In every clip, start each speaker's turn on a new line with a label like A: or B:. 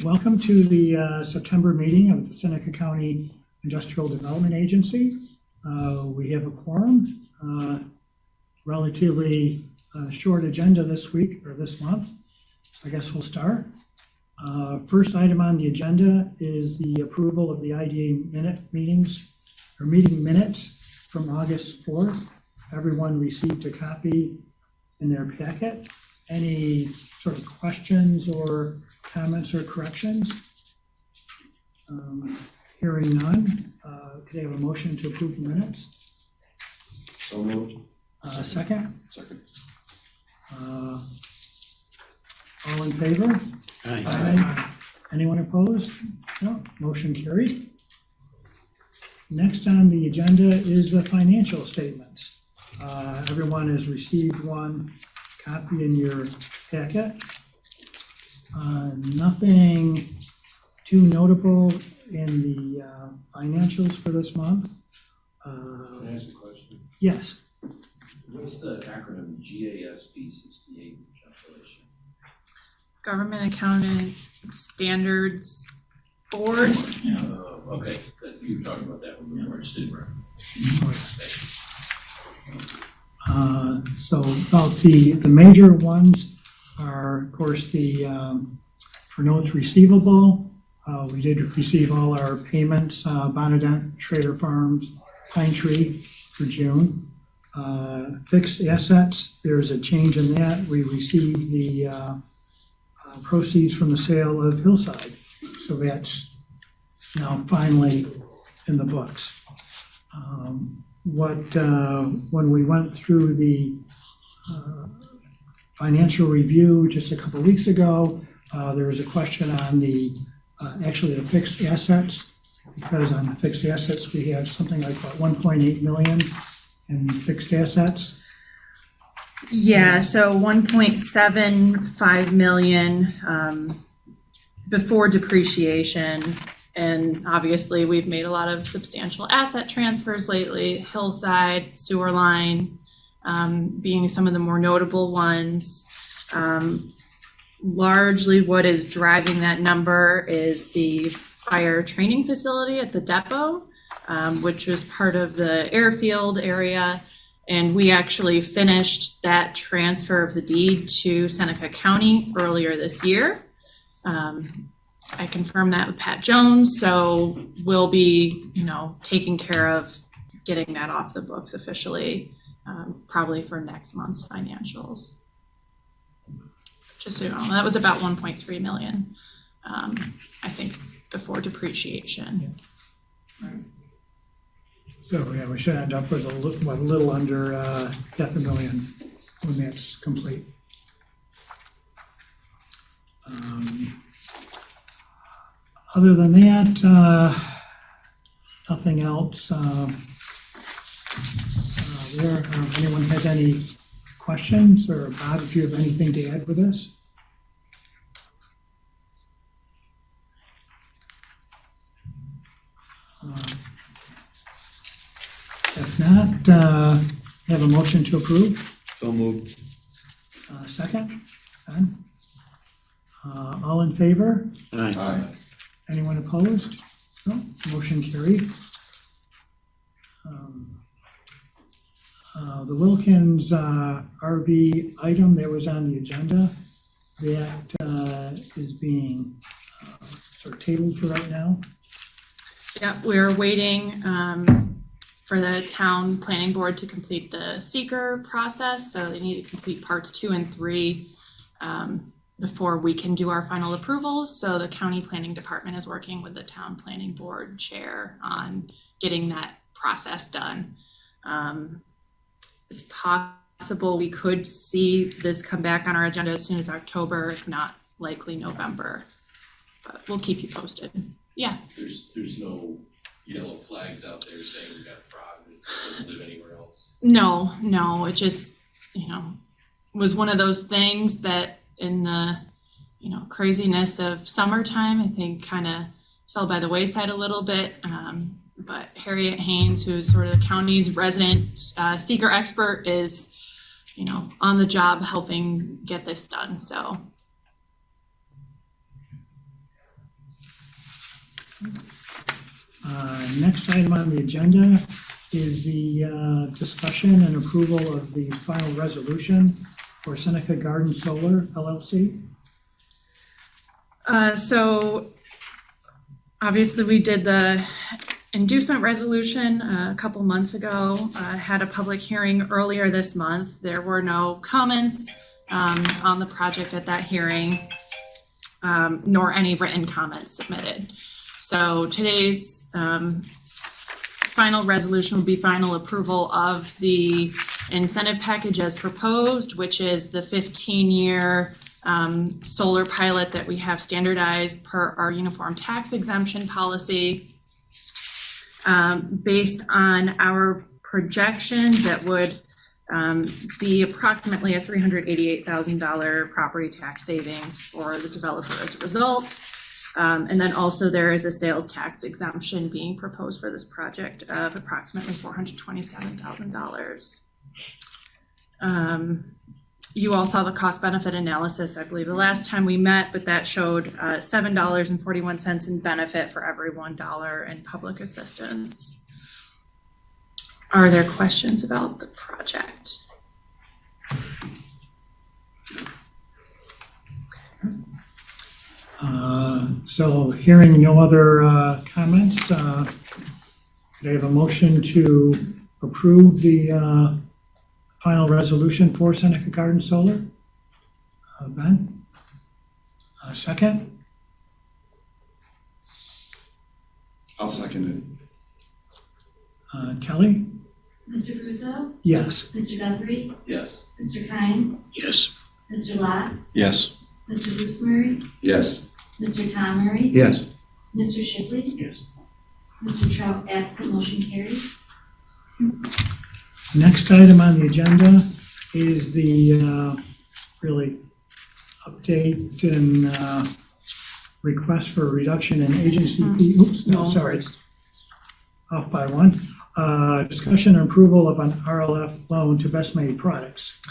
A: Welcome to the September meeting of the Seneca County Industrial Development Agency. We have a quorum, relatively short agenda this week or this month. I guess we'll start. First item on the agenda is the approval of the IDA meeting minutes from August 4th. Everyone received a copy in their packet. Any sort of questions or comments or corrections? Hearing none, could I have a motion to approve the minutes?
B: So moved.
A: Second?
B: Second.
A: All in favor?
B: Aye.
A: Aye. Anyone opposed? No, motion carried. Next on the agenda is the financial statements. Everyone has received one copy in your packet. Nothing too notable in the financials for this month.
B: Can I ask a question?
A: Yes.
C: What's the acronym GASB 68 calculation?
D: Government Accounting Standards Board.
C: Okay, you were talking about that when we were interested.
A: So about the major ones are, of course, the for notes receivable. We did receive all our payments, Bonadent, Schrader Farms, Pine Tree for June. Fixed assets, there's a change in that. We received the proceeds from the sale of Hillside. So that's now finally in the books. When we went through the financial review just a couple of weeks ago, there was a question on the fixed assets, because on the fixed assets we have something like about 1.8 million in fixed assets.
D: Yeah, so 1.75 million before depreciation. And obviously we've made a lot of substantial asset transfers lately, Hillside, sewer line, being some of the more notable ones. Largely what is driving that number is the fire training facility at the depot, which was part of the airfield area. And we actually finished that transfer of the deed to Seneca County earlier this year. I confirmed that with Pat Jones, so we'll be, taking care of getting that off the books officially, probably for next month's financials. Just so you know, that was about 1.3 million, I think, before depreciation.
A: Yeah. Right. So yeah, we should end up with a little under half a million when that's complete. Other than that, nothing else there. If anyone has any questions, or Bob, if you have anything to add with this? If not, have a motion to approve.
B: So moved.
A: Second? Done. All in favor?
B: Aye.
A: Anyone opposed? No, motion carried. The Wilkins RV item that was on the agenda, that is being sort of tabled for right now.
D: Yeah, we're waiting for the town planning board to complete the seeker process. So they need to complete parts 2 and 3 before we can do our final approvals. So the county planning department is working with the town planning board chair on getting that process done. It's possible we could see this come back on our agenda as soon as October, if not likely November, but we'll keep you posted. Yeah.
C: There's no yellow flags out there saying we got fraud and doesn't live anywhere else.
D: No, it just, was one of those things that in the, craziness of summertime, I think kind of fell by the wayside a little bit. But Harriet Haynes, who's sort of the county's resident seeker expert, is, on the job helping get this done. So
A: Next item on the agenda is the discussion and approval of the final resolution for Seneca Garden Solar LLC.
D: So obviously we did the inducement resolution a couple months ago, had a public hearing earlier this month. There were no comments on the project at that hearing, nor any written comments submitted. So today's final resolution will be final approval of the incentive package as proposed, which is the 15-year solar pilot that we have standardized per our uniform tax exemption policy. Based on our projections, that would be approximately a $388,000 property tax savings for the developer as a result. And then also there is a sales tax exemption being proposed for this project of approximately $427,000. You all saw the cost benefit analysis, I believe, the last time we met, but that showed $7.41 in benefit for every $1 in public assistance. Are there questions about the project?
A: So hearing no other comments, could I have a motion to approve the final resolution for Seneca Garden Solar? Ben? Second?
B: I'll second
A: Kelly?
E: Mr. Russo?
A: Yes.
E: Mr. Guthrie?
C: Yes.
E: Mr. Kine?
C: Yes.
E: Mr. Lott?
B: it. Yes.
E: Mr. Bruce Murray?
B: Yes.
E: Mr. Tom Murray?
B: Yes.
E: Mr. Shipley?
C: Yes.
E: Mr. Trout, absent, motion carries.
A: Next item on the agenda is the really update and request for a reduction in agency fee. Oops, no, sorry. Off by one. Discussion and approval of an RLF loan to Bestmade Products.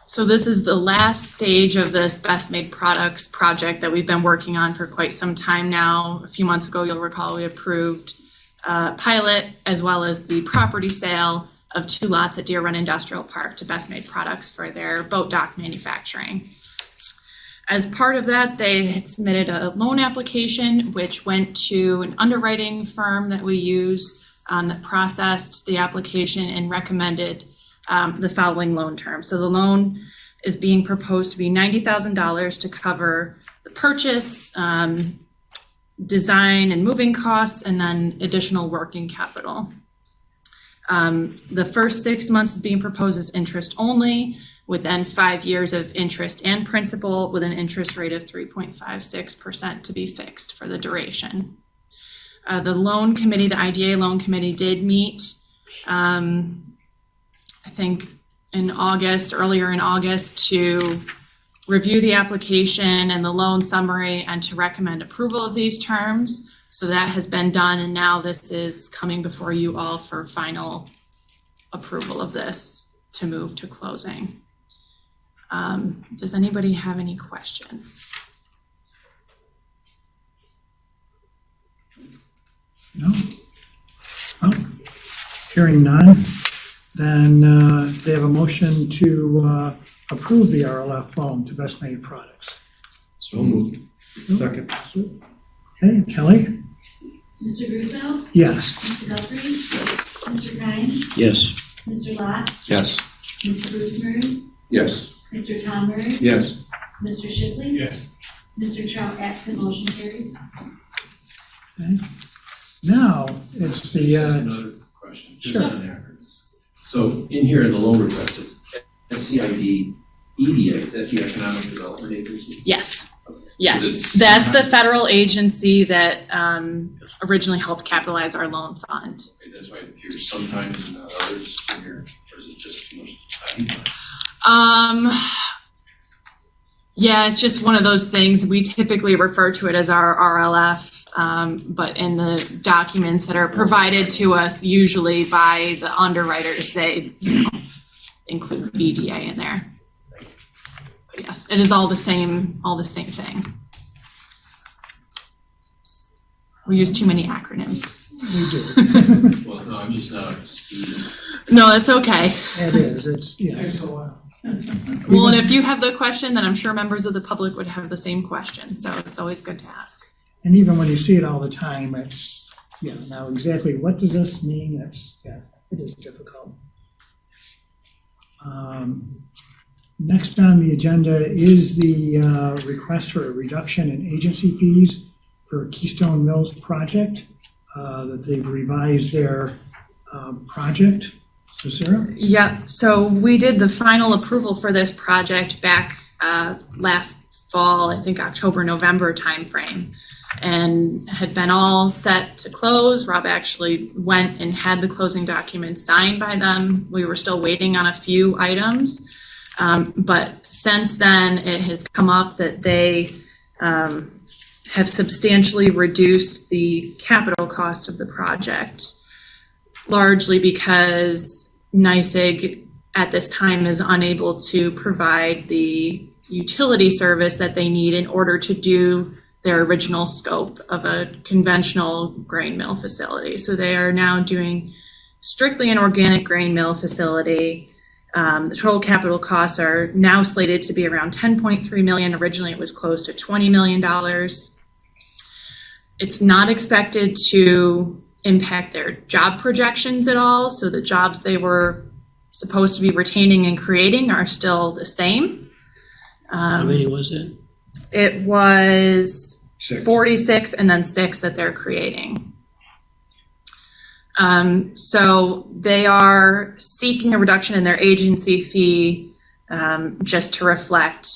D: So this is the last stage of this Bestmade Products project that we've been working on for quite some time now. A few months ago, you'll recall we approved pilot as well as the property sale of 2 lots at Deer Run Industrial Park to Bestmade Products for their boat dock manufacturing. As part of that, they had submitted a loan application, which went to an underwriting firm that we use that processed the application and recommended the following loan terms. So the loan is being proposed to be $90,000 to cover the purchase, design and moving costs, and then additional working capital. The first 6 months is being proposed as interest only, with then 5 years of interest and principal with an interest rate of 3.56% to be fixed for the duration. The loan committee, the IDA loan committee, did meet, I think earlier in August, to review the application and the loan summary and to recommend approval of these terms. So that has been done, and now this is coming before you all for final approval of this to move to closing. Does anybody have any questions?
A: No? Well, hearing none, then they have a motion to approve the RLF loan to Bestmade Products.
B: So moved. Second.
A: Okay, Kelly?
E: Mr. Russo?
A: Yes.
E: Mr. Guthrie? Mr. Kine?
C: Yes.
E: Mr. Lott?
B: Yes.
E: Mr. Bruce Murray?
B: Yes.
E: Mr. Tom Murray?
B: Yes.
E: Mr. Shipley?
C: Yes.
E: Mr. Trout, absent, motion carries.
A: Okay. Now, it's the,
C: Another question, just
A: Sure.
C: on there. So in here, in the loan request, it's SCID EDA, is that the Economic Development Agency?
D: Yes.
C: Okay.
D: Yes,
C: Is it-
D: that's the federal agency that originally helped capitalize our loan fund.
C: Okay, that's why it appears sometimes and not others in here, or is it just too much time?
D: Yeah, it's just one of those things. We typically refer to it as our RLF, but in the documents that are provided to us, usually by the underwriters, they include EDA in there. But yes, it is all the same thing. We use too many acronyms.
A: We do.
C: Well, no, I'm just not up to speed.
D: No, that's okay.
A: It is, it's, yeah.
D: Well, and if you have the question, then I'm sure members of the public would have the same question. So it's always good to ask.
A: And even when you see it all the time, it's, now exactly what does this mean? It is difficult. Next on the agenda is the request for a reduction in agency fees for Keystone Mills Project, that they've revised their project. So Sarah?
D: Yeah, so we did the final approval for this project back last fall, I think October, November timeframe, and had been all set to close. Rob actually went and had the closing documents signed by them. We were still waiting on a few items, but since then it has come up that they have substantially reduced the capital cost of the project, largely because NYSEG at this time is unable to provide the utility service that they need in order to do their original scope of a conventional grain mill facility. So they are now doing strictly an organic grain mill facility. The total capital costs are now slated to be around $10.3 million. Originally it was close to $20 million. It's not expected to impact their job projections at all. So the jobs they were supposed to be retaining and creating are still the same.
F: How many was it?
D: It was
B: 6.
D: 46 and then 6 that they're creating. So they are seeking a reduction in their agency fee just to reflect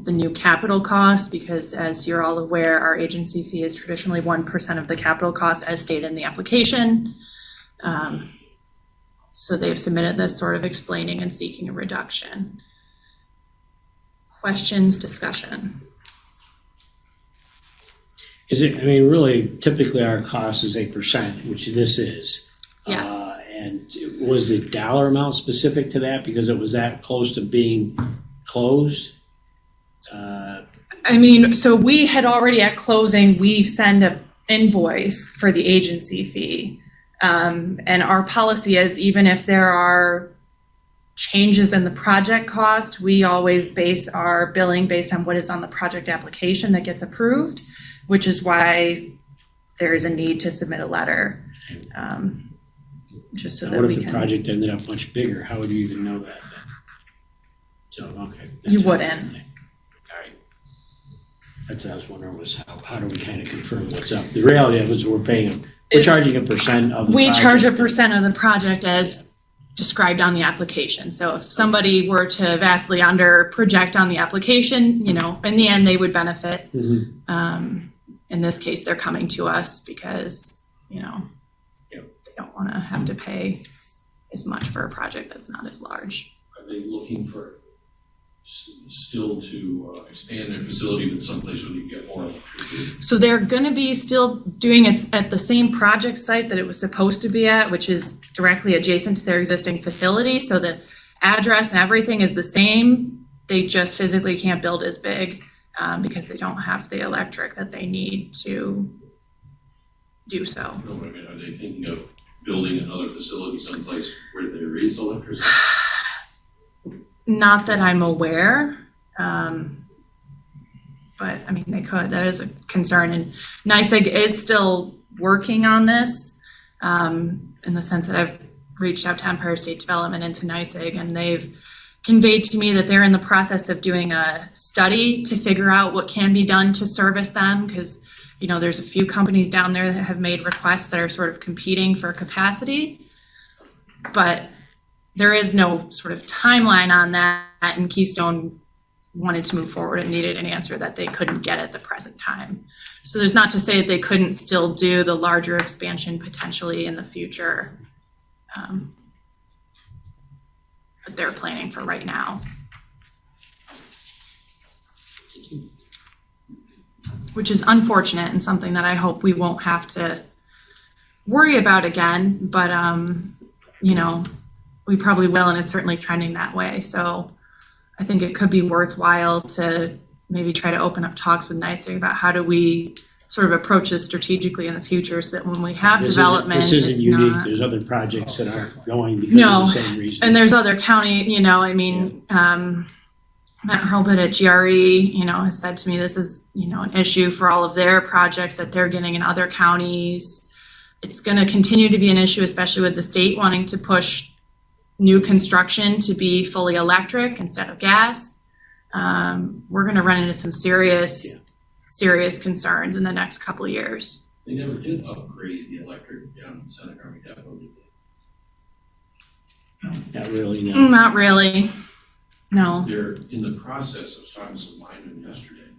D: the new capital cost, because as you're all aware, our agency fee is traditionally 1% of the capital cost as stated in the application. So they've submitted this sort of explaining and seeking a reduction. Questions, discussion?
F: Is it, I mean, really, typically our cost is 8%, which this is.
D: Yes.
F: And was the dollar amount specific to that because it was that close to being closed?
D: I mean, so we had already at closing, we send an invoice for the agency fee. And our policy is even if there are changes in the project cost, we always base our billing based on what is on the project application that gets approved, which is why there is a need to submit a letter. Just so
F: Now,
D: that
F: what
D: we
F: if the
D: can.
F: project ended up much bigger? How would you even know that? So, okay.
D: You wouldn't.
F: All right. That's what I was wondering was how do we kind of confirm what's up? The reality of it is we're charging a percent of the
D: We
F: project.
D: charge a percent of the project as described on the application. So if somebody were to vastly under project on the application, in the end, they would benefit.
F: Mm-hmm.
D: In this case, they're coming to us because,
F: Yep.
D: they don't want to have to pay as much for a project that's not as large.
C: Are they looking for still to expand their facility with someplace where you get more electricity?
D: So they're going to be still doing it at the same project site that it was supposed to be at, which is directly adjacent to their existing facility. So the address and everything is the same. They just physically can't build as big because they don't have the electric that they need to do so.
C: No, I mean, are they thinking of building another facility someplace where there is electricity?
D: Not that I'm aware, but I mean, they could. That is a concern. And NYSEG is still working on this in the sense that I've reached out to Empire State Development and to NYSEG, and they've conveyed to me that they're in the process of doing a study to figure out what can be done to service them, because there's a few companies down there that have made requests that are sort of competing for capacity, but there is no sort of timeline on that, and Keystone wanted to move forward and needed an answer that they couldn't get at the present time. So there's not to say that they couldn't still do the larger expansion potentially in the future, but they're planning for right now. Which is unfortunate and something that I hope we won't have to worry about again, but we probably will, and it's certainly trending that way. So I think it could be worthwhile to maybe try to open up talks with NYSEG about how do we sort of approach this strategically in the future so that when we have
F: This
D: development,
F: isn't
D: it's
F: unique.
D: not.
F: There's other projects that aren't going because
D: No,
F: of the same reason.
D: And there's other county, Matt Hurlbut at GRE, has said to me this is, an issue for all of their projects that they're getting in other counties. It's going to continue to be an issue, especially with the state wanting to push new construction to be fully electric instead of gas. We're going to run into some serious concerns in the next couple of years.
C: They never did upgrade the electric down in Seneca County Depot, did they?
F: Not really, no.
D: Not really. No.
C: They're in the process, I was talking to some linemen yesterday,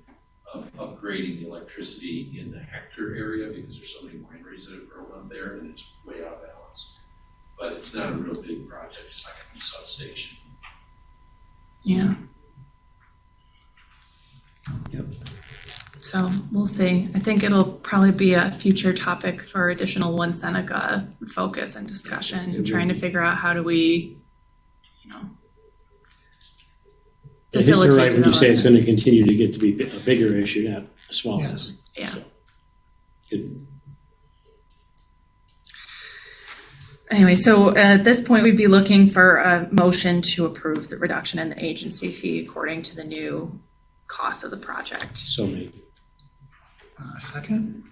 C: of upgrading the electricity in the Hector area because there's so many wineries that have grown up there and it's way out of balance. But it's not a real big project, it's like a new substation.
D: Yeah.
F: Yep.
D: So we'll see. I think it'll probably be a future topic for additional One Seneca focus and discussion, trying to figure out how do we,
F: I think you're right when you say it's
D: development.
F: going to continue to get to be a bigger issue, not a smaller.
A: Yes.
D: Yeah.
F: So, good.
D: Anyway, so at this point, we'd be looking for a motion to approve the reduction in the agency fee according to the new cost of the project.
F: So many.
A: Second?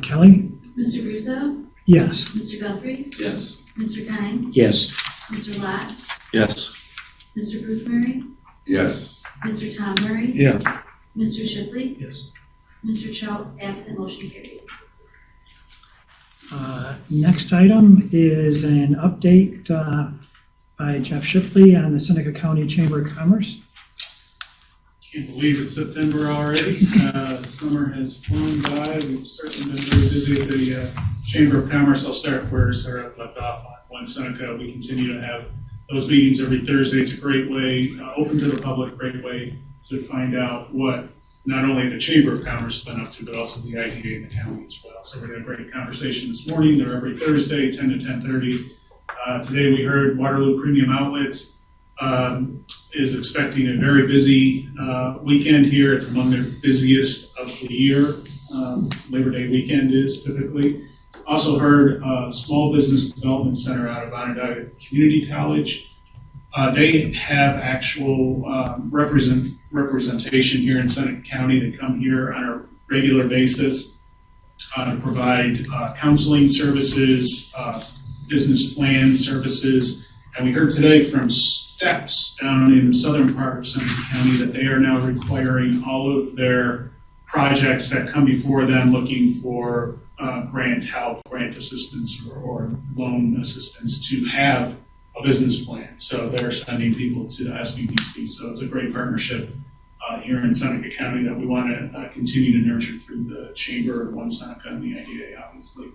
A: Kelly?
E: Mr. Russo,
A: Yes.
E: Mr. Guthrie,
C: Yes.
E: Mr. Kine,
F: Yes.
E: Mr. Lot,
B: Yes.
E: Mr. Bruce Murray,
B: Yes.
E: Mr. Tom Murray,
B: Yeah.
E: Mr. Shipley,
A: Yes.
E: Mr. Cho, absent, motion carried.
A: Next item is an update by Jeff Shipley on the Seneca County Chamber of Commerce.
G: Can't believe it's September already. Summer has flown by. We've certainly been very busy at the Chamber of Commerce. I'll start where Sarah left off on One Seneca. We continue to have those meetings every Thursday. It's a great way, open to the public, great way to find out what not only the Chamber of Commerce has been up to, but also the IDA and the county as well. So we had a great conversation this morning. They're every Thursday, 10 to 10:30. Today we heard Waterloo Premium Outlets is expecting a very busy weekend here. It's among their busiest of the year. Labor Day weekend is typically. Also heard Small Business Development Center out of Onondaga Community College. They have actual representation here in Seneca County. They come here on a regular basis to provide counseling services, business plan services. And we heard today from Steps down in the southern part of Seneca County that they are now requiring all of their projects that come before them looking for grant help, grant assistance, or loan assistance to have a business plan. So they're sending people to the SBDC. So it's a great partnership here in Seneca County that we want to continue to nurture through the Chamber, One Seneca, and the IDA, obviously.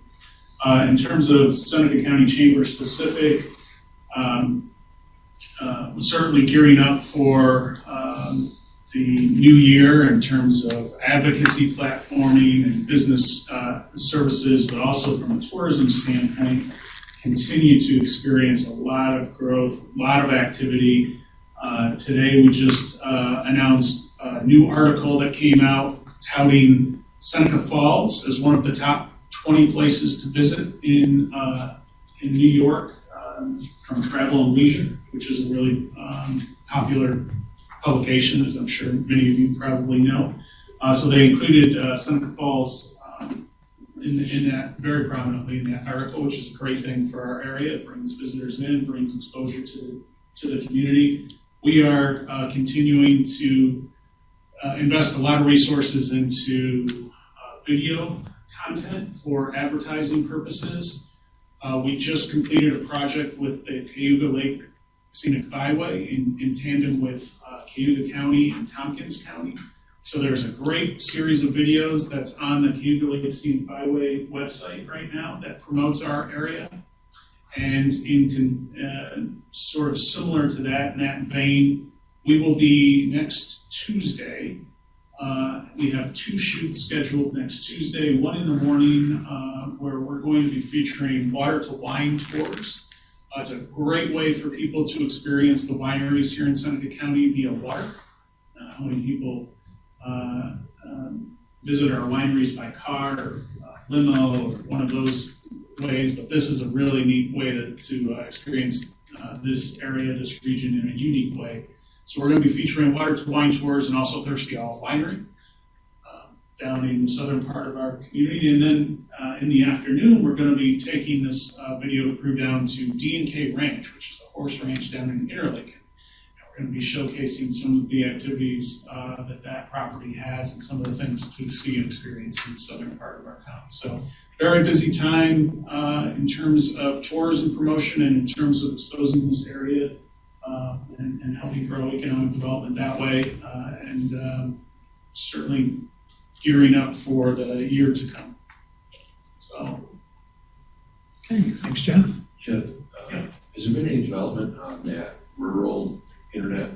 G: In terms of Seneca County Chamber specific, we're certainly gearing up for the new year in terms of advocacy platforming and business services, but also from a tourism standpoint, continue to experience a lot of growth, a lot of activity. Today we just announced a new article that came out touting Seneca Falls as one of the top 20 places to visit in New York from Travel and Leisure, which is a really popular publication, as I'm sure many of you probably know. So they included Seneca Falls in that very prominently in that article, which is a great thing for our area. It brings visitors in, brings exposure to the community. We are continuing to invest a lot of resources into video content for advertising purposes. We just completed a project with the Cayuga Lake Scenic Byway in tandem with Cayuga County and Tompkins County. So there's a great series of videos that's on the Cayuga Lake Scenic Byway website right now that promotes our area. And in sort of similar to that, in that vein, we will be next Tuesday. We have 2 shoots scheduled next Tuesday, one in the morning where we're going to be featuring water to wine tours. It's a great way for people to experience the wineries here in Seneca County via water. How many people visit our wineries by car or limo or one of those ways, but this is a really neat way to experience this area, this region in a unique way. So we're going to be featuring water to wine tours and also Thirsty Owl Winery down in the southern part of our community. And then in the afternoon, we're going to be taking this video crew down to D&K Ranch, which is a horse ranch down in Interlaken. We're going to be showcasing some of the activities that property has and some of the things to see and experience in the southern part of our county. So very busy time in terms of tours and promotion and in terms of exposing this area and helping grow economic development that way. And certainly gearing up for the year to come. So.
A: Okay, thanks, Jeff.
C: Jeff, has there been any development on that rural internet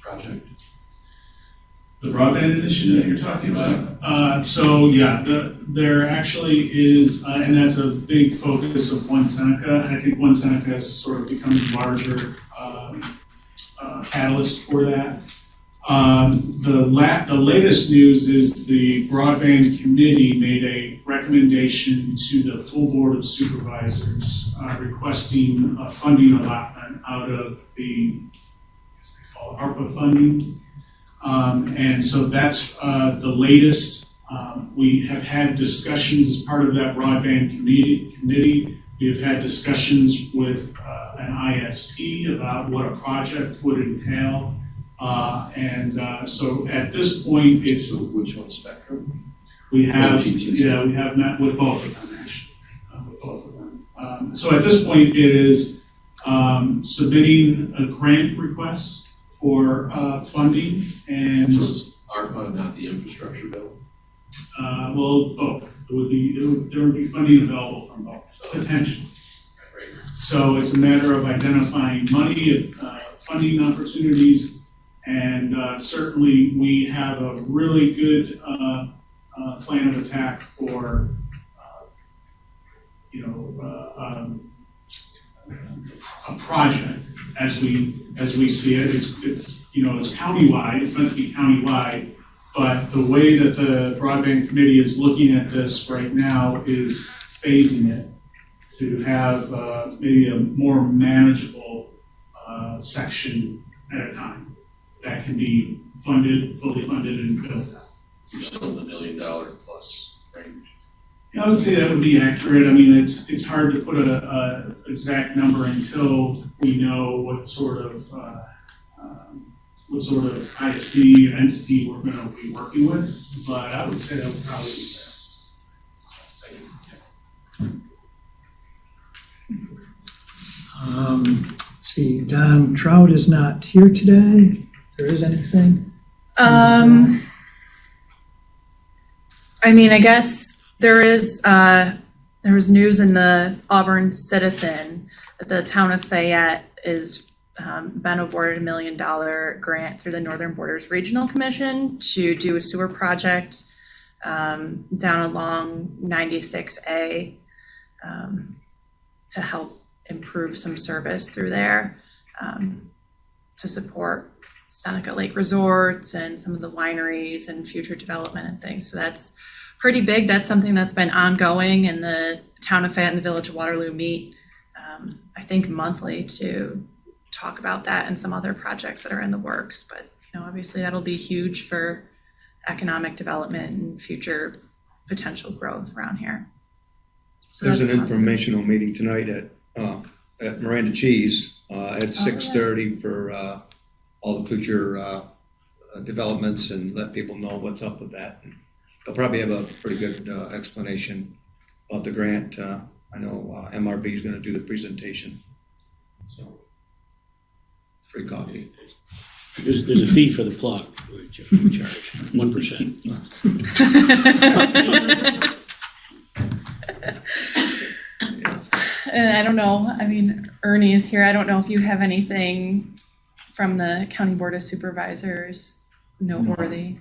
C: project?
G: The broadband initiative you're talking about? So yeah, there actually is, and that's a big focus of One Seneca. I think One Seneca has sort of become a larger catalyst for that. The latest news is the Broadband Committee made a recommendation to the full Board of Supervisors requesting a funding allotment out of the, I guess they call it ARPA funding. And so that's the latest. We have had discussions as part of that broadband committee. We have had discussions with an ISP about what a project would entail. So at this point, it's
C: Which one, Spectrum?
G: we have
C: TTC.
G: we have met with both of them actually, with both of them. So at this point, it is submitting a grant request for funding and
C: So it's ARPA, not the infrastructure bill?
G: well, both. There would be funding available from both potentially.
C: Right.
G: So it's a matter of identifying money, funding opportunities. And certainly we have a really good plan of attack for, a project as we see it. It's countywide. It's meant to be countywide. But the way that the broadband committee is looking at this right now is phasing it to have maybe a more manageable section at a time that can be fully funded and built out.
C: You're still in the $1 million plus range.
G: Yeah, I would say that would be accurate. I mean, it's hard to put a exact number until we know what sort of ISP entity we're going to be working with. But I would say that would probably be there.
A: Let's see, Don Trout is not here today. If there is anything.
D: I mean, I guess there was news in the Auburn Citizen that the town of Fayette is been awarded $1 million grant through the Northern Borders Regional Commission to do a sewer project down along 96A to help improve some service through there to support Seneca Lake Resorts and some of the wineries and future development and things. So that's pretty big. That's something that's been ongoing, and the town of Fayette and the Village of Waterloo meet, I think, monthly to talk about that and some other projects that are in the works. But obviously that'll be huge for economic development and future potential growth around here. So
B: There's an
D: that's awesome.
B: informational meeting tonight at Miranda Cheese at 6:30 for all the future developments, and let people know what's up with that. And they'll probably have a pretty good explanation about the grant. I know MRB is going to do the presentation, so free coffee.
F: There's a fee for the plug, which we charge 1%.
D: And I don't know, I mean, Ernie is here. I don't know if you have anything from the County Board of Supervisors noteworthy.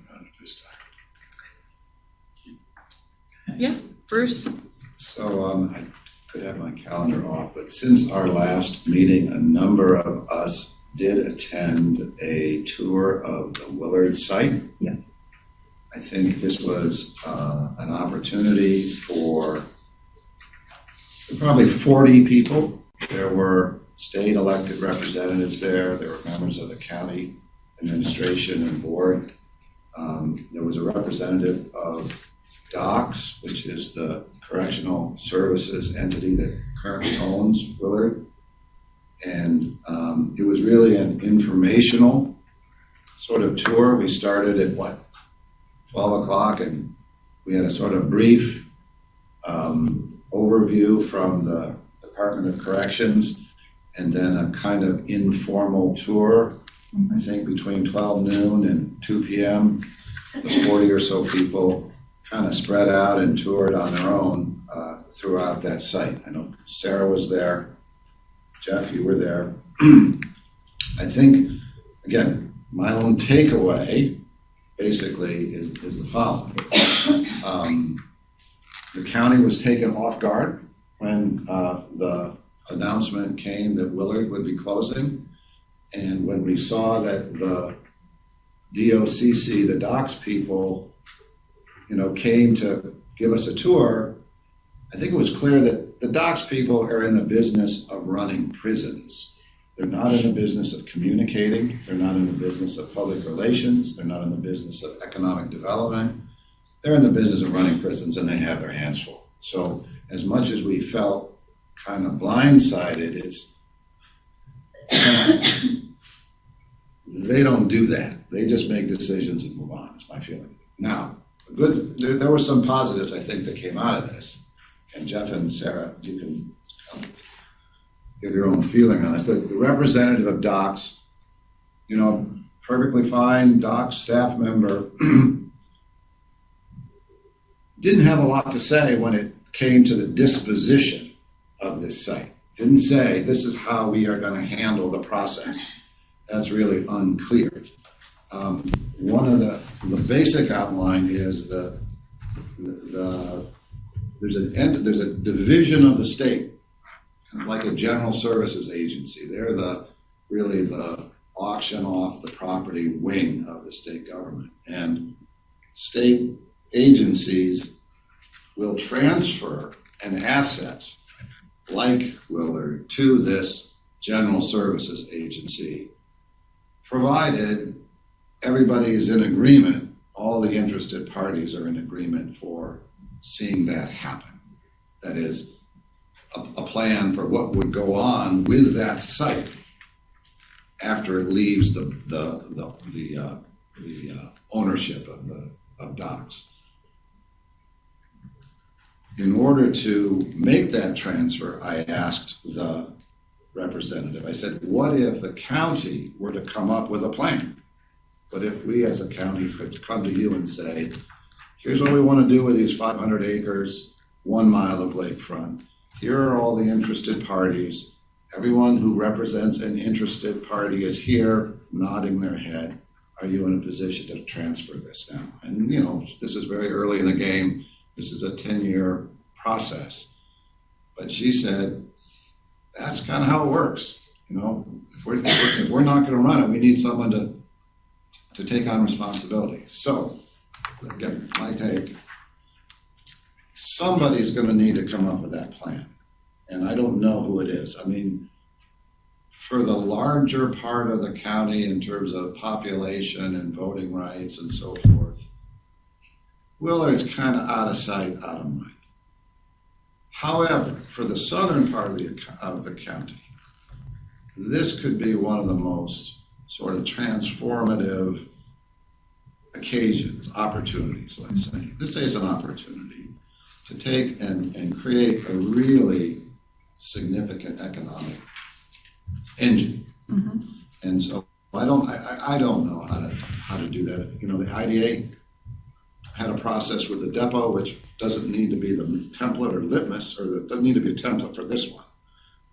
D: Yeah, Bruce?
H: So I could have my calendar off, but since our last meeting, a number of us did attend a tour of the Willard site.
A: Yeah.
H: I think this was an opportunity for probably 40 people. There were state elected representatives there. There were members of the county administration and board. There was a representative of DOCS, which is the correctional services entity that currently owns Willard. And it was really an informational sort of tour. We started at 12 o'clock, and we had a sort of brief overview from the Department of Corrections, and then a kind of informal tour, I think between 12 noon and 2 p.m. The 40 or so people kind of spread out and toured on their own throughout that site. I know Sarah was there. Jeff, you were there. I think, again, my own takeaway basically is the following. The county was taken off guard when the announcement came that Willard would be closing. And when we saw that the DOCC, the DOCS people, came to give us a tour, I think it was clear that the DOCS people are in the business of running prisons. They're not in the business of communicating. They're not in the business of public relations. They're not in the business of economic development. They're in the business of running prisons, and they have their hands full. So as much as we felt kind of blindsided, they don't do that. They just make decisions and move on, is my feeling. Now, there were some positives, I think, that came out of this. And Jeff and Sarah, you can give your own feeling on this. The representative of DOCS, perfectly fine DOCS staff member, didn't have a lot to say when it came to the disposition of this site. Didn't say, this is how we are going to handle the process. That's really unclear. One of the basic outline is there's a division of the state, like a general services agency. They're really the auction off the property wing of the state government. And state agencies will transfer an asset like Willard to this general services agency, provided everybody is in agreement, all the interested parties are in agreement for seeing that happen. That is, a plan for what would go on with that site after it leaves the ownership of DOCS. In order to make that transfer, I asked the representative, I said, what if the county were to come up with a plan? What if we as a county could come to you and say, here's what we want to do with these 500 acres, 1 mile of lakefront. Here are all the interested parties. Everyone who represents an interested party is here nodding their head. Are you in a position to transfer this now? And, this is very early in the game. This is a 10-year process. But she said, that's kind of how it works. If we're not going to run it, we need someone to take on responsibility. So, again, my take, somebody's going to need to come up with that plan. And I don't know who it is. I mean, for the larger part of the county in terms of population and voting rights and so forth, Willard's kind of out of sight, out of mind. However, for the southern part of the county, this could be one of the most sort of transformative occasions, opportunities, let's say. Let's say it's an opportunity to take and create a really significant economic engine. Mm-hmm. And so I don't know how to do that. The IDA had a process with the depot, which doesn't need to be the template or litmus, or doesn't need to be a template for this one.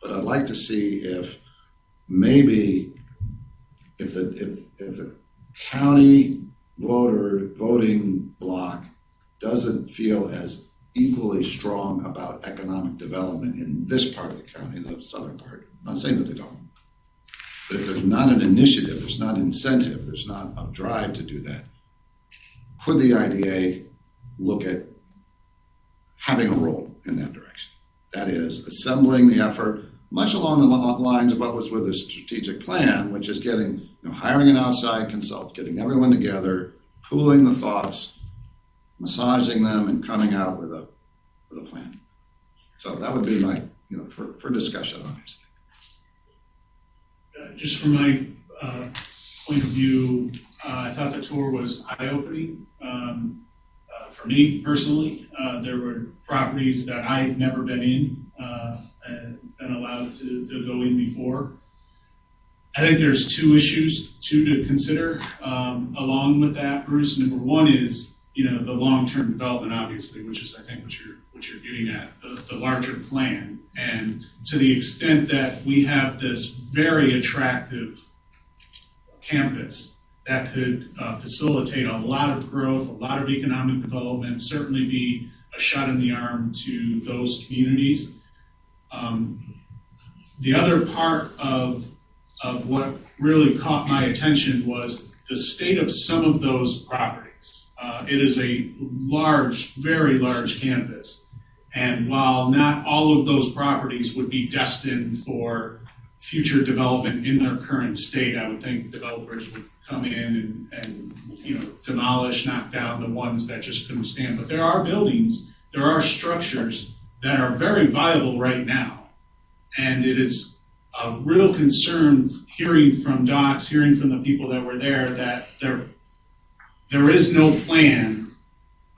H: But I'd like to see if maybe if the county voting bloc doesn't feel as equally strong about economic development in this part of the county, the southern part. I'm not saying that they don't. But if there's not an initiative, there's not incentive, there's not a drive to do that, could the IDA look at having a role in that direction? That is, assembling the effort, much along the lines of what was with the strategic plan, which is getting, hiring an outside consultant, getting everyone together, pooling the thoughts, massaging them, and coming out with a plan. So that would be my, for discussion, obviously.
G: Just from my point of view, I thought the tour was eye-opening. For me personally, there were properties that I'd never been in and been allowed to go in before. I think there's two issues to consider along with that, Bruce. Number one is, the long-term development, obviously, which is, I think, what you're getting at, the larger plan. And to the extent that we have this very attractive campus that could facilitate a lot of growth, a lot of economic development, certainly be a shot in the arm to those communities. The other part of what really caught my attention was the state of some of those properties. It is a large, very large campus. And while not all of those properties would be destined for future development in their current state, I would think developers would come in and demolish, knock down the ones that just couldn't stand. But there are buildings, there are structures that are very viable right now. And it is a real concern hearing from docs, hearing from the people that were there, that there is no plan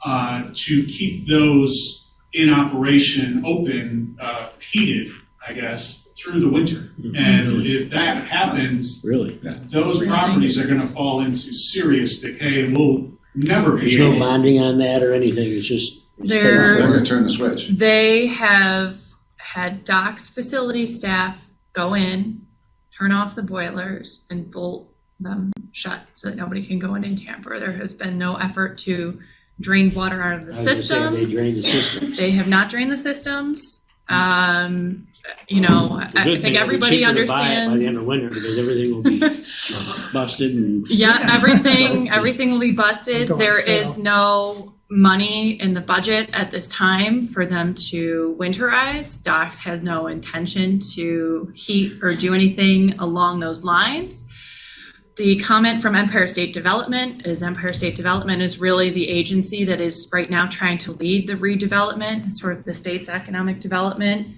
G: to keep those in operation, open, heated, I guess, through the winter. And if that happens, those properties are going to fall into serious decay and will never be
F: There's
G: able
F: no bonding on that or anything. It's just
H: They're going to turn the switch.
D: They have had docks facility staff go in, turn off the boilers, and bolt them shut so that nobody can go in and tamper. There has been no effort to drain water out of the system.
F: They drain the systems.
D: They have not drained the systems. I think everybody understands.
F: By the end of winter, because everything will be busted and
D: everything will be busted. There is no money in the budget at this time for them to winterize. Docks has no intention to heat or do anything along those lines. The comment from Empire State Development is really the agency that is right now trying to lead the redevelopment, sort of the state's economic development.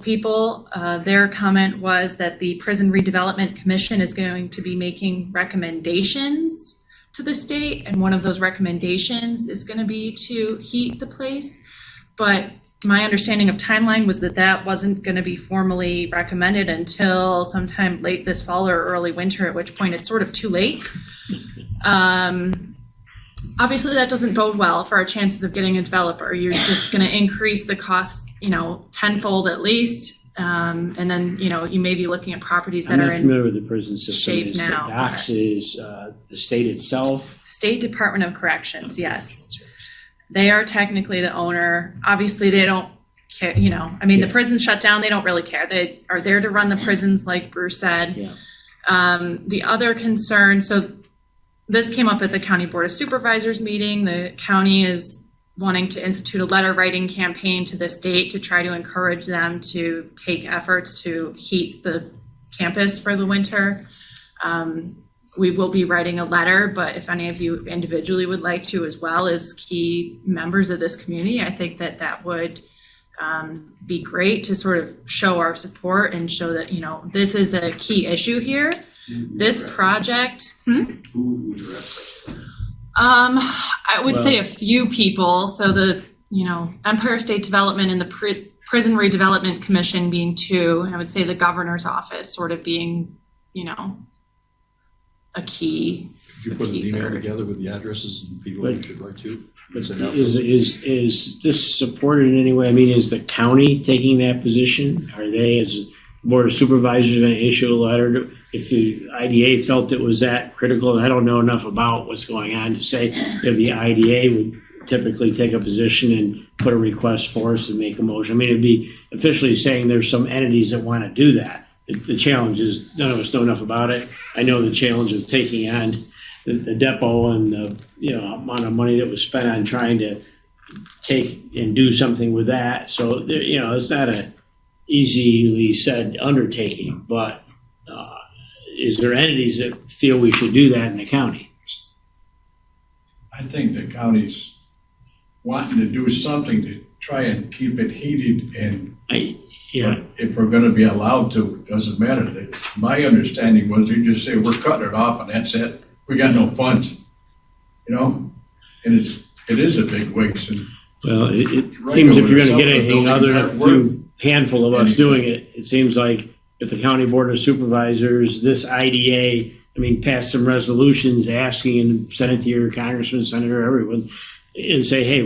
D: People, their comment was that the Prison Redevelopment Commission is going to be making recommendations to the state, and one of those recommendations is going to be to heat the place. But my understanding of timeline was that wasn't going to be formally recommended until sometime late this fall or early winter, at which point it's sort of too late. Obviously, that doesn't bode well for our chances of getting a developer. You're just going to increase the cost, tenfold at least. And then, you may be looking at properties that are in
F: familiar with the prison system.
D: shape now.
F: The docks is the state itself.
D: State Department of Corrections, yes. They are technically the owner. Obviously, they don't care, the prison shut down, they don't really care. They are there to run the prisons, like Bruce said.
F: Yeah.
D: The other concern, so this came up at the County Board of Supervisors meeting. The county is wanting to institute a letter writing campaign to the state to try to encourage them to take efforts to heat the campus for the winter. We will be writing a letter, but if any of you individually would like to, as well as key members of this community, I think that would be great to sort of show our support and show that, this is a key issue here. This project,
C: Who would direct such a letter?
D: I would say a few people. So the, Empire State Development and the Prison Redevelopment Commission being two, and I would say the governor's office sort of being, a key.
I: Could you put an email together with the addresses and people you should write to?
F: Is this supported in any way? I mean, is the county taking that position? Are they, as Board of Supervisors, going to issue a letter if the IDA felt it was that critical? And I don't know enough about what's going on to say if the IDA would typically take a position and put a request for us and make a motion. I mean, it'd be officially saying there's some entities that want to do that. The challenge is none of us know enough about it. I know the challenge of taking on the depot and the, amount of money that was spent on trying to take and do something with that. So, it's not a easily said undertaking, but is there entities that feel we should do that in the county?
I: I think the county's wanting to do something to try and keep it heated, and but if we're gonna be allowed to, it doesn't matter. My understanding was you just say, we're cutting it off and that's it. We got no funds, and it is a big waste. And
F: Well, it
I: Right
F: seems if
I: over
F: you're
I: some
F: gonna
I: of
F: get
I: the
F: anything
I: buildings
F: other than a
I: aren't worth
F: few handful of us
I: anything.
F: doing it, it seems like if the county board of supervisors, this IDA, pass some resolutions asking and send it to your congressman, senator, everyone, and say, hey,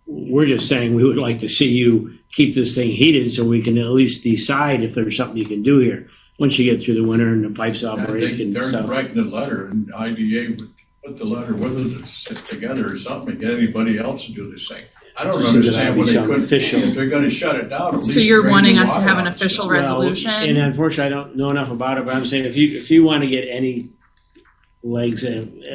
F: we're just saying we would like to see you keep this thing heated so we can at least decide if there's something you can do here. Once you get through the winter and the pipes
I: I
F: operate
I: think
F: and
I: they're
F: stuff.
I: writing the letter, and IDA would put the letter with it to sit together or something, and get anybody else to do this thing. I don't
F: Just seems to
I: understand
F: be
I: what they
F: some
I: couldn't,
F: official-
I: if they're gonna shut it down, at
D: So
I: least
D: you're
I: drain
D: wanting
I: the
D: us to
I: water
D: have an
I: out.
D: official
F: Well,
D: resolution?
F: and unfortunately, I don't know enough about it, but I'm saying if you want to get any legs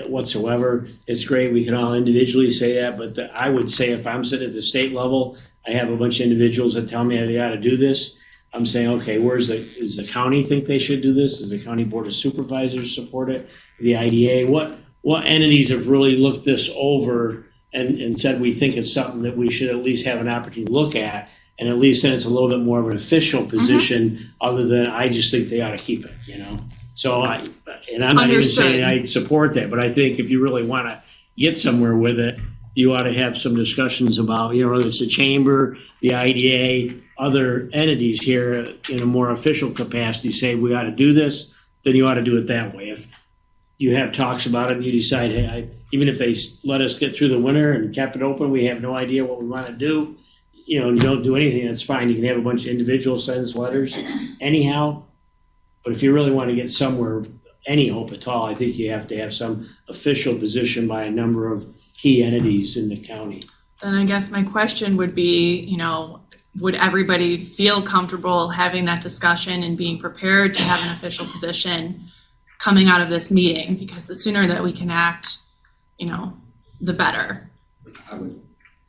F: whatsoever, it's great. We can all individually say that, but I would say if I'm sitting at the state level, I have a bunch of individuals that tell me they got to do this. I'm saying, okay, does the county think they should do this? Does the county board of supervisors support it? The IDA? What entities have really looked this over and said we think it's something that we should at least have an opportunity to look at, and at least then it's a little bit more of an official position other than I just think they ought to keep it, So I'm not even saying I support that, but I think if you really want to get somewhere with it, you ought to have some discussions about, whether it's the chamber, the IDA, other entities here in a more official capacity say we ought to do this, then you ought to do it that way. If you have talks about it and you decide, hey, even if they let us get through the winter and kept it open, we have no idea what we want to do, and you don't do anything, that's fine. You can have a bunch of individuals send us letters anyhow. But if you really want to get somewhere, any hope at all, I think you have to have some official position by a number of key entities in the county.
D: Then I guess my question would be, would everybody feel comfortable having that discussion and being prepared to have an official position coming out of this meeting? Because the sooner that we can act, the better.
H: I would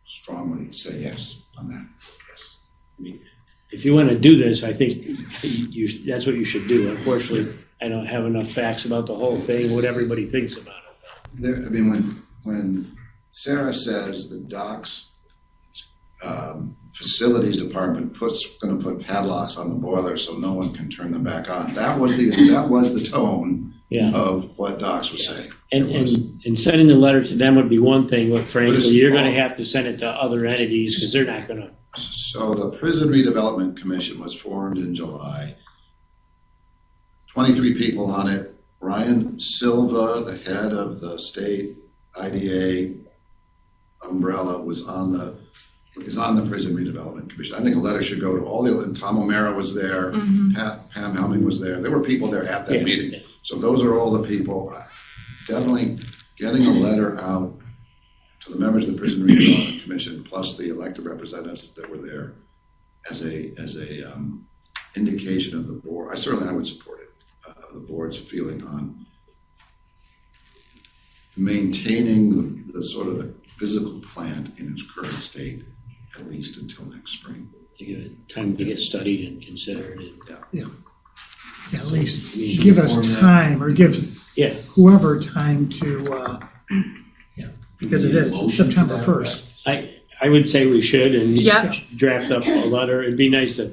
H: strongly say yes on that, yes.
F: If you want to do this, I think that's what you should do. Unfortunately, I don't have enough facts about the whole thing, what everybody thinks about it.
H: When Sarah says the docks facilities department going to put padlocks on the boiler so no one can turn them back on, that was the tone of what Docks was saying.
F: And sending the letter to them would be one thing, but frankly,
H: But
F: you're going to have to send it to other entities because they're not going to.
H: So the Prison Redevelopment Commission was formed in July. 23 people on it. Ryan Silva, the head of the state IDA umbrella, is on the Prison Redevelopment Commission. I think a letter should go to all and Tom O'Mara was there, Pam Helming was there. There were people there at that meeting. So those are all the people. Definitely getting a letter out to the members of the Prison Redevelopment Commission, plus the elected representatives that were there, as a indication of the board. I would support it. Of the board's feeling on maintaining the sort of the physical plant in its current state, at least until next spring.
F: To give it time to get studied and considered.
A: Yeah, at least give us time, or give whoever time to, because it's September 1st.
F: I would say we should and
D: Yep.
F: draft up a letter. It'd be nice to,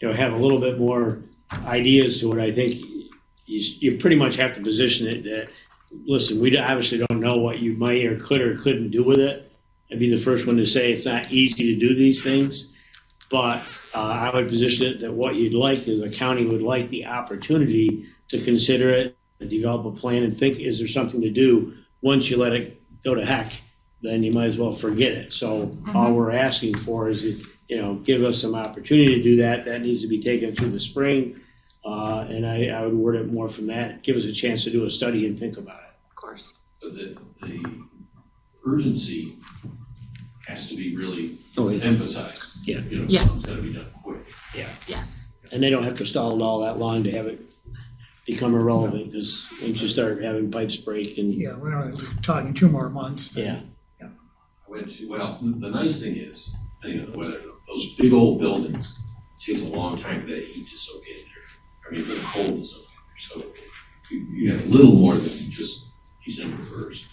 F: have a little bit more ideas to it. I think you pretty much have to position it that, listen, we obviously don't know what you might or couldn't do with it. I'd be the first one to say it's not easy to do these things, but I would position it that what you'd like is the county would like the opportunity to consider it, develop a plan, and think, is there something to do? Once you let it go to heck, then you might as well forget it. So all we're asking for is, give us some opportunity to do that. That needs to be taken through the spring, and I would word it more from that. Give us a chance to do a study and think about it.
D: Of course.
C: But the urgency has to be really
F: Oh, yeah.
C: emphasized.
F: Yeah.
D: Yes.
C: Something's got to be done quick.
D: Yes.
F: And they don't have to stall it all that long to have it become irrelevant, because once you start having pipes break and,
A: Yeah, we're only talking 2 more months.
F: yeah.
C: I went to, well, the nice thing is, depending on the weather, those big old buildings, it takes a long time for that heat to soak in there. I mean, for the cold to soak in there. So you have a little more than just December 1st.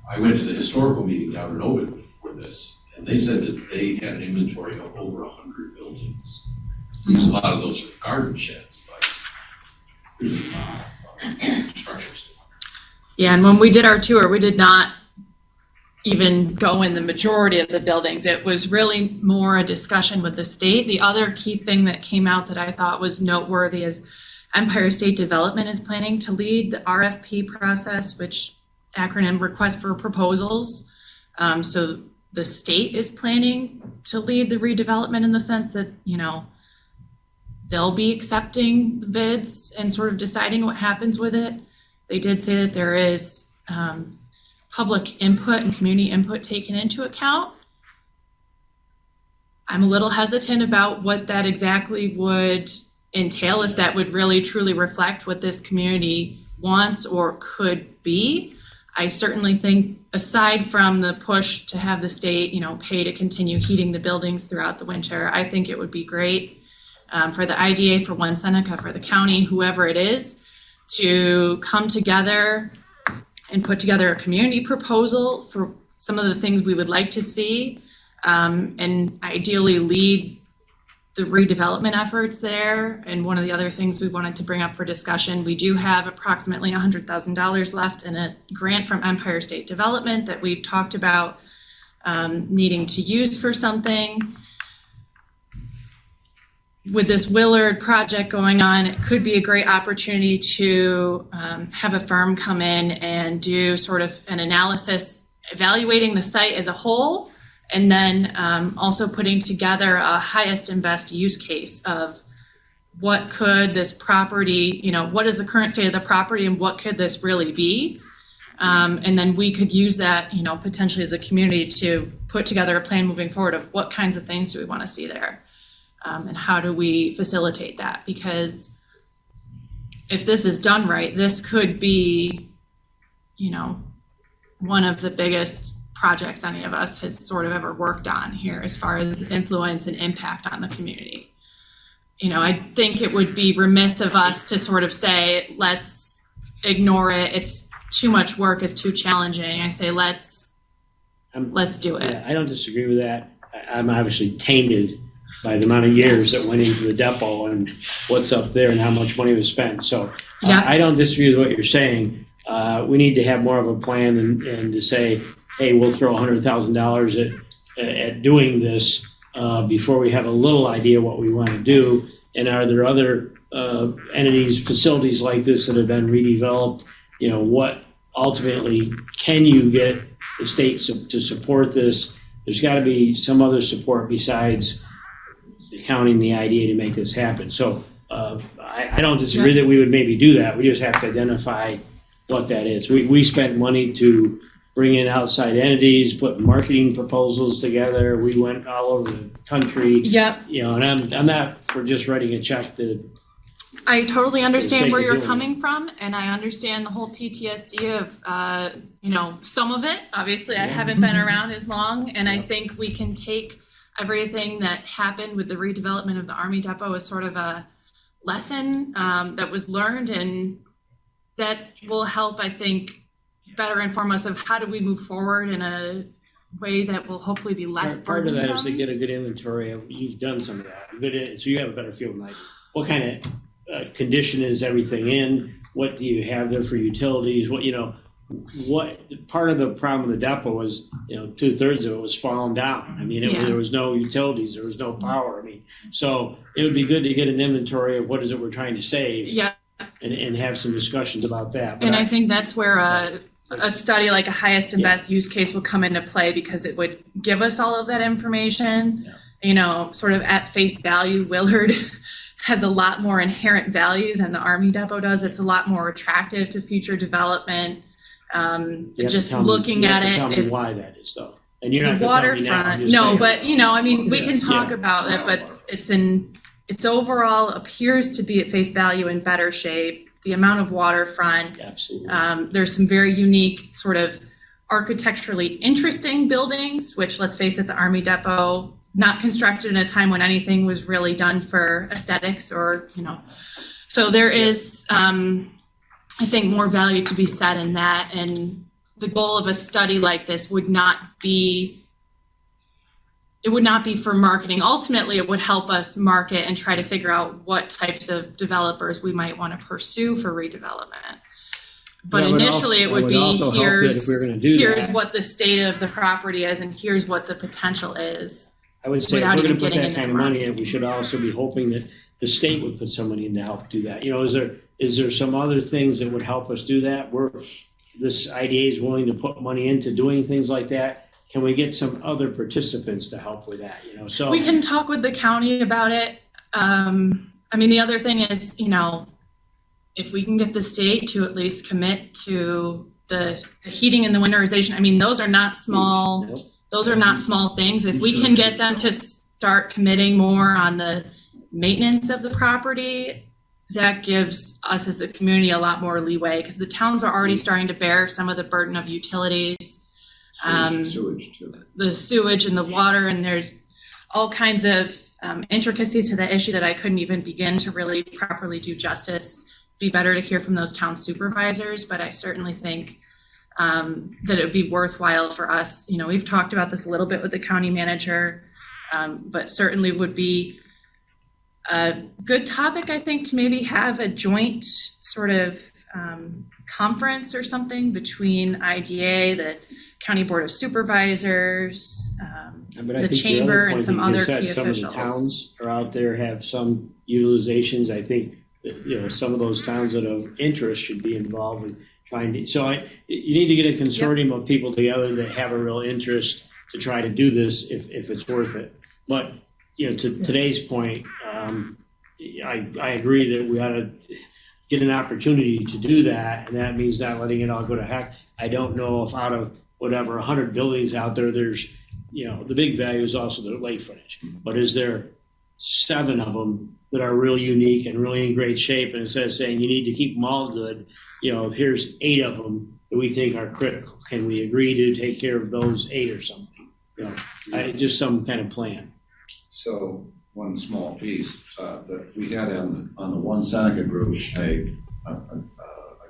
C: I went to the historical meeting down in Ovid for this, and they said that they had an inventory of over 100 buildings. A lot of those are garden sheds, but there's a lot of structures.
D: Yeah, and when we did our tour, we did not even go in the majority of the buildings. It was really more a discussion with the state. The other key thing that came out that I thought was noteworthy is Empire State Development is planning to lead the RFP process, which acronym Request for Proposals. So the state is planning to lead the redevelopment in the sense that, you know, they'll be accepting the bids and sort of deciding what happens with it. They did say that there is public input and community input taken into account. I'm a little hesitant about what that exactly would entail, if that would really truly reflect what this community wants or could be. I certainly think, aside from the push to have the state, you know, pay to continue heating the buildings throughout the winter, I think it would be great for the IDA, for One Seneca, for the county, whoever it is, to come together and put together a community proposal for some of the things we would like to see, and ideally lead the redevelopment efforts there. And one of the other things we wanted to bring up for discussion, we do have approximately $100,000 left in a grant from Empire State Development that we've talked about needing to use for something. With this Willard project going on, it could be a great opportunity to have a firm come in and do sort of an analysis, evaluating the site as a whole, and then also putting together a highest and best use case of what could this property, you know, what is the current state of the property and what could this really be? And then we could use that, you know, potentially as a community to put together a plan moving forward of what kinds of things do we want to see there, and how do we facilitate that? Because if this is done right, this could be, you know, one of the biggest projects any of us has sort of ever worked on here as far as influence and impact on the community. You know, I think it would be remiss of us to sort of say, let's ignore it. It's too much work. It's too challenging. I say, let's do it.
F: Yeah, I don't disagree with that. I'm obviously tainted by the amount of years that went into the depot and what's up there and how much money was spent. So I don't disagree with what you're saying. We need to have more of a plan and to say, hey, we'll throw $100,000 at doing this before we have a little idea what we want to do. And are there other entities, facilities like this that have been redeveloped? You know, what ultimately can you get the state to support this? There's got to be some other support besides the county and the IDA to make this happen. So I don't disagree that we would maybe do that. We just have to identify what that is. We spent money to bring in outside entities, put marketing proposals together. We went all over the country.
D: Yep.
F: You know, and I'm not for just writing a check to.
D: I totally understand where you're coming from, and I understand the whole PTSD of, you know, some of it. Obviously, I haven't been around as long, and I think we can take everything that happened with the redevelopment of the Army Depot as sort of a lesson that was learned, and that will help, I think, better inform us of how do we move forward in a way that will hopefully be less burdensome.
F: Part of that is to get a good inventory of, you've done some of that, so you have a better feel than I do. What kind of condition is everything in? What do you have there for utilities? What, you know, what part of the problem of the depot was, you know, 2/3 of it was falling down. I mean, there was no utilities, there was no power. I mean, so it would be good to get an inventory of what is it we're trying to save.
D: Yeah.
F: And have some discussions about that. But
D: and I think that's where a study like a highest and best use case will come into play, because it would give us all of that information, you know, sort of at face value. Willard has a lot more inherent value than the Army Depot does. It's a lot more attractive to future development. Just looking at it,
F: tell me why that is, though. And you're not
D: the waterfront. No, but you know, I mean, we can talk about it, but it's in It's overall appears to be at face value in better shape. The amount of waterfront,
F: Absolutely.
D: there's some very unique sort of architecturally interesting buildings, which, let's face it, the Army Depot, not constructed in a time when anything was really done for aesthetics or, so there is, I think, more value to be said in that. And the goal of a study like this would not be for marketing. Ultimately, it would help us market and try to figure out what types of developers we might want to pursue for redevelopment. But
F: Yeah,
D: initially, it would be,
F: also help that if we're gonna do
D: here's
F: that-
D: what the state of the property is, and here's what the potential is.
F: I would say if
D: without
F: we're going
D: even
F: to put
D: getting
F: that
D: into
F: kind
D: the
F: of money in, we should also be hoping that the state would put some money in to help do that. Is there some other things that would help us do that? This IDA is willing to put money into doing things like that. Can we get some other participants to help with that? So
D: We can talk with the county about it. The other thing is, if we can get the state to at least commit to the heating and the winterization, those are not small.
F: Nope.
D: Those are not small things. If we can get them to start committing more on the maintenance of the property, that gives us as a community a lot more leeway, because the towns are already starting to bear some of the burden of utilities,
H: Sewage too.
D: the sewage and the water, and there's all kinds of intricacies to that issue that I couldn't even begin to really properly do justice. Be better to hear from those town supervisors, but I certainly think that it would be worthwhile for us. We've talked about this a little bit with the county manager, but certainly would be a good topic, I think, to maybe have a joint sort of conference or something between IDA, the County Board of Supervisors,
F: But I
D: the
F: think
D: chamber, and
F: point
D: some
F: that you
D: other
F: said,
D: key
F: some of
D: officials.
F: the towns are out there have some utilizations. I think that, some of those towns that are of interest should be involved with trying to. So you need to get a consortium of people together that have a real interest to try to do this if it's worth it. But to today's point, I agree that we ought to get an opportunity to do that, and that means not letting it all go to heck. I don't know if out of whatever 100 buildings out there, there's the big value is also the lake frontage. But is there 7 of them that are really unique and really in great shape? And instead of saying you need to keep them all good, here's 8 of them that we think are critical. Can we agree to take care of those 8 or something? Just some kind of plan.
H: So one small piece that we had on the One Seneca group, a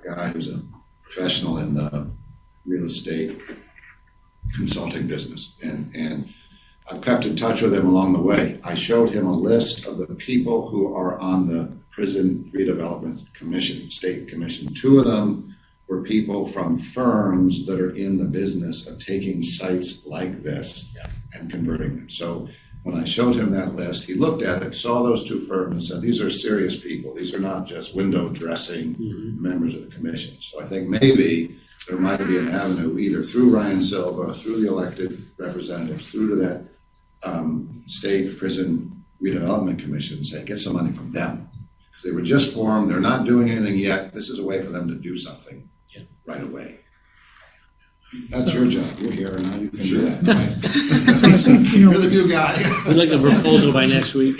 H: guy who's a professional in the real estate consulting business, and I've kept in touch with him along the way. I showed him a list of the people who are on the Prison Redevelopment Commission, State Commission. 2 of them were people from firms that are in the business of taking sites like this and converting them. So when I showed him that list, he looked at it, saw those 2 firms, and said, these are serious people. These are not just window dressing members of the commission. So I think maybe there might be an avenue either through Ryan Silva or through the elected representatives, through to that State Prison Redevelopment Commission, say, get some money from them. Because they were just formed, they're not doing anything yet. This is a way for them to do something right away. That's your job. You're here, and now you can do that. Right?
A: So I think,
H: You're the new guy.
F: We'd like a proposal by next week.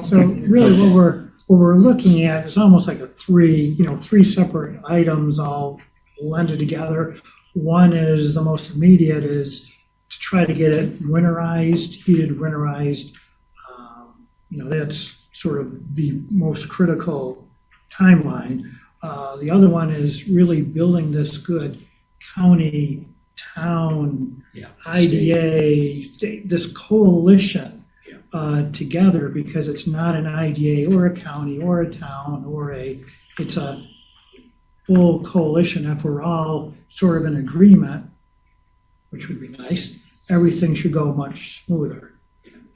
A: So really what we're looking at is almost like three separate items all blended together. One is the most immediate is to try to get it heated winterized. That's sort of the most critical timeline. The other one is really building this good county, town, IDA, this coalition together, because it's not an IDA or a county or a town it's a full coalition. If we're all sort of in agreement, which would be nice, everything should go much smoother.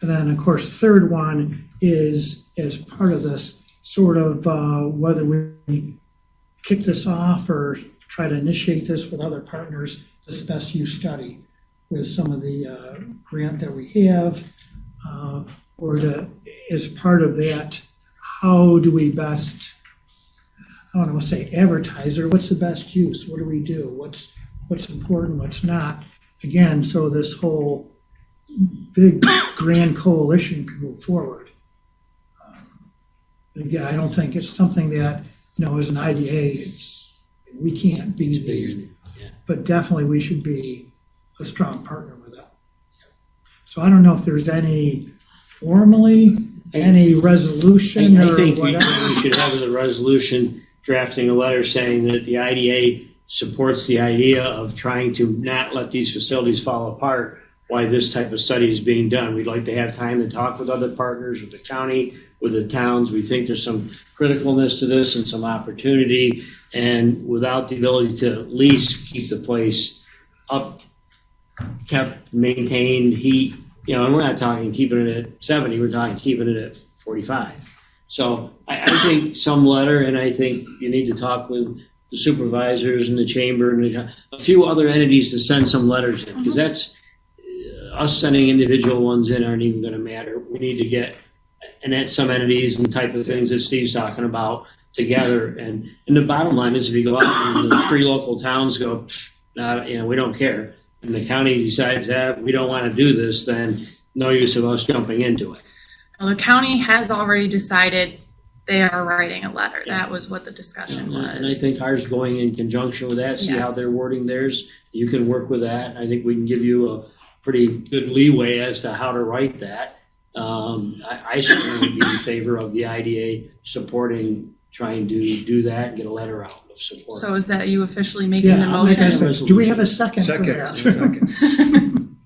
A: And then, of course, the third one is as part of this sort of whether we kick this off or try to initiate this with other partners, this best use study with some of the grant that we have, as part of that, how do we best, I don't want to say advertise, or what's the best use? What do we do? What's important, what's not? Again, so this whole big grand coalition can move forward. And again, I don't think it's something that, as an IDA, we can't be the, but definitely we should be a strong partner with that. So I don't know if there's any resolution
F: I
A: or
F: think we
A: whatever.
F: should have the resolution drafting a letter saying that the IDA supports the idea of trying to not let these facilities fall apart while this type of study is being done. We'd like to have time to talk with other partners, with the county, with the towns. We think there's some criticalness to this and some opportunity, and without the ability to at least keep the place up, kept, maintained, heat, and we're not talking keeping it at 70, we're talking keeping it at 45. So I think some letter, and I think you need to talk with the supervisors and the chamber and a few other entities to send some letters in, because that's us sending individual ones in aren't even going to matter. We need to get, and that's some entities and the type of things that Steve's talking about together. And the bottom line is, if you go out and the 3 local towns go, we don't care, and the county decides that we don't want to do this, then no use of us jumping into it.
D: Well, the county has already decided they are writing a letter. That was what the discussion was.
F: And I think ours going in conjunction with that, see how
D: Yes.
F: they're wording theirs. You can work with that. I think we can give you a pretty good leeway as to how to write that. I certainly would be in favor of the IDA supporting, trying to do that and get a letter out of support.
D: So is that you officially making the
A: Yeah, I'll make a
D: motion?
A: second. Do we have a second for that?
B: Second.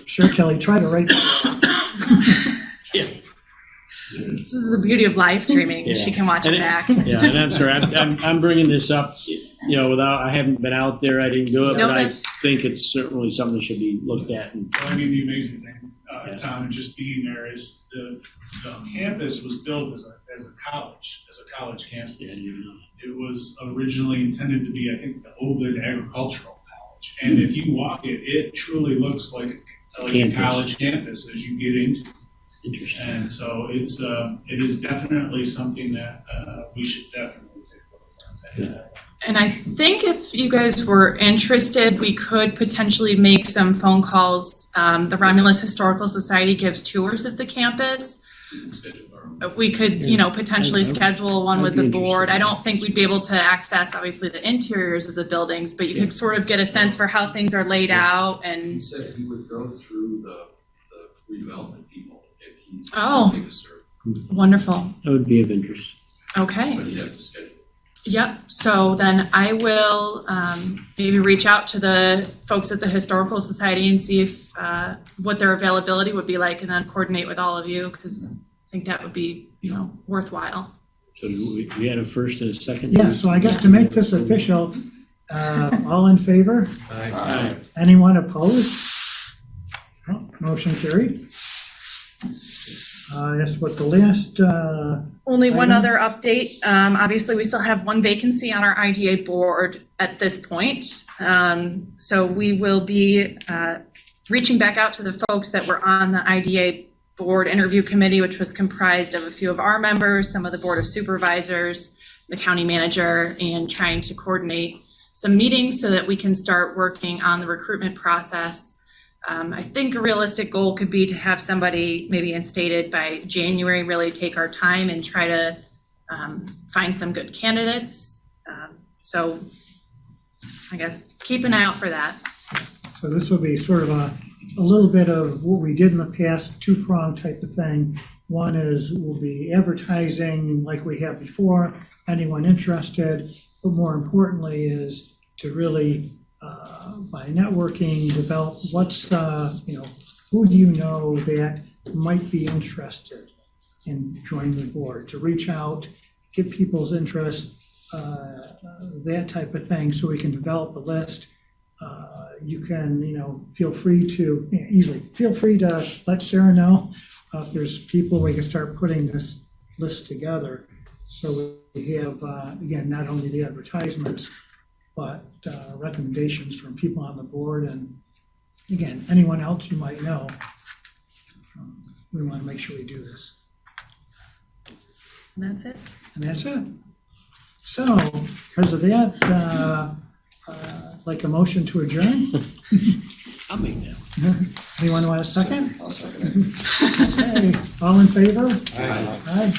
A: Sure, Kelly, try to write.
D: This is the beauty of live streaming.
F: Yeah.
D: She can watch it back.
F: Yeah, and I'm sorry, I'm bringing this up, I haven't been out there, I didn't do it,
D: No,
F: but I
D: that's-
F: think it's certainly something that should be looked at. And
G: The amazing thing, Tom, and just being there is the campus was built as a college campus. It was originally intended to be, I think, the Ovid Agricultural College. And if you walk it, it truly looks like a
F: Campus.
G: college campus as you get into it.
F: Interesting.
G: And so it is definitely something that we should definitely take a look at.
D: And I think if you guys were interested, we could potentially make some phone calls. The Romulus Historical Society gives tours of the campus. We could, potentially
F: I'd-
D: schedule one
F: I'd
D: with
F: be
D: the board.
F: interested.
D: I don't think we'd be able to access, obviously, the interiors of the buildings, but you could sort of get a sense for how things are laid out
C: He
D: and,
C: said he would go through the redevelopment people if he's.
D: Oh.
C: Take a survey,
D: wonderful.
F: That would be of interest.
D: Okay.
C: but he'd have to schedule.
D: Yep, so then I will maybe reach out to the folks at the Historical Society and see if what their availability would be like, and then coordinate with all of you, because I think that would be, worthwhile.
F: So we had a first and a second?
A: Yeah, so I guess to make this official, all in favor?
F: Aye.
A: Anyone opposed? No, motion carried. Yes, what the last,
D: Only one
A: Item?
D: other update. Obviously, we still have one vacancy on our IDA board at this point. So we will be reaching back out to the folks that were on the IDA board interview committee, which was comprised of a few of our members, some of the board of supervisors, the county manager, and trying to coordinate some meetings so that we can start working on the recruitment process. I think a realistic goal could be to have somebody maybe instated by January, really take our time and try to find some good candidates. So I guess keep an eye out for that.
A: so this will be sort of a little bit of what we did in the past, two-pronged type of thing. One is we'll be advertising like we have before, anyone interested, but more importantly is to really by networking, develop what's who do you know that might be interested in joining the board, to reach out, get people's interest, that type of thing, so we can develop a list. You can, feel free to let Sarah know if there's people, we can start putting this list together. So we have, again, not only the advertisements, but recommendations from people on the board, and again, anyone else you might know. We want to make sure we do this.
D: And that's it.
A: And that's it. So, because of that, like a motion to adjourn?
F: I'll make that.
A: Anyone want a second?
H: I'll second it.
A: Okay, all in favor?
H: Aye.
A: Aye.